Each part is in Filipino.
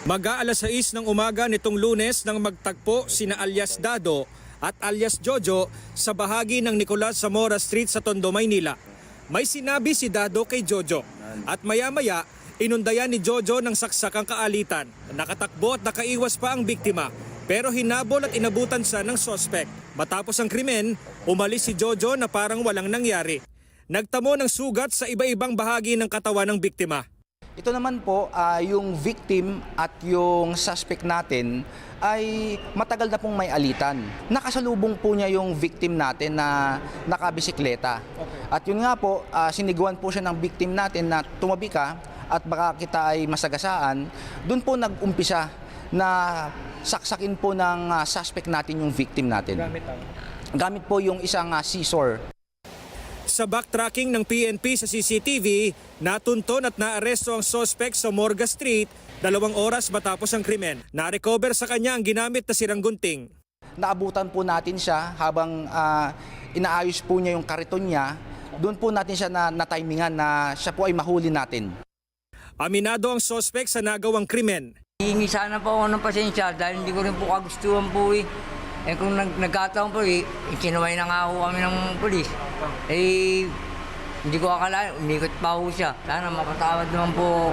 Mag-aalas 6 ng umaga nitong Lunes nang magtagpo sina alias Dado at alias Jojo sa bahagi ng Nicolas Zamora Street sa Tondo, Maynila. May sinabi si Dado kay Jojo at maya-maya inundayan ni Jojo ng saksakang kaalitan. Nakatakbo at nakaiwas pa ang biktima pero hinabol at inabutan siya ng sospek. Matapos ang krimen, umalis si Jojo na parang walang nangyari. Nagtamo ng sugat sa iba-ibang bahagi ng katawan ng biktima. Ito naman po, yung victim at yung suspect natin ay matagal na pong may alitan. Nakasalubong po niya yung victim natin na nakabisikleta. At yun nga po, siniguan po siya ng victim natin na tumabi ka at baka kita ay masagasaan. Doon po nag-umpisa na saksakin po ng suspect natin yung victim natin. Gamit po yung isang scissor. Sa backtracking ng PNP sa CCTV, natunton at naaresto ang suspect sa Morga Street 2 oras matapos ang krimen. Na-recover sa kanya ang ginamit na sirang gunting. Naabutan po natin siya habang inaayos po niya yung kariton niya. Doon po natin siya na-timingan na siya po ay mahuli natin. Aminado ang suspect sa nagawang krimen. Hihingi sana po ako ng pasensya dahil hindi ko rin po kagustuhan po eh. Eh kung nagkataon po eh, ikinaway na nga ho kami ng polis. Eh, hindi ko akala, umikot pa ho siya. Sana mapatawad naman po.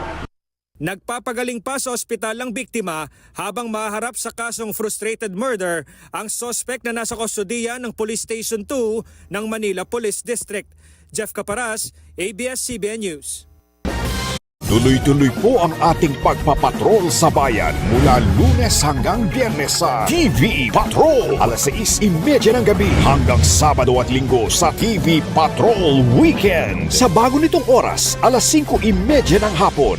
Nagpapagaling pa sa ospital ang biktima habang maharap sa kasong frustrated murder ang suspect na nasa kustodiya ng Police Station 2 ng Manila Police District. Jeff Caparas, ABS-CBN News. Tuloy-tuloy po ang ating pagpapatrol sa bayan mula Lunes hanggang Biyernes sa TV Patrol. Alas 6:30 ng gabi hanggang Sabado at Linggo sa TV Patrol Weekend. Sa bago nitong oras, alas 5:30 ng hapon.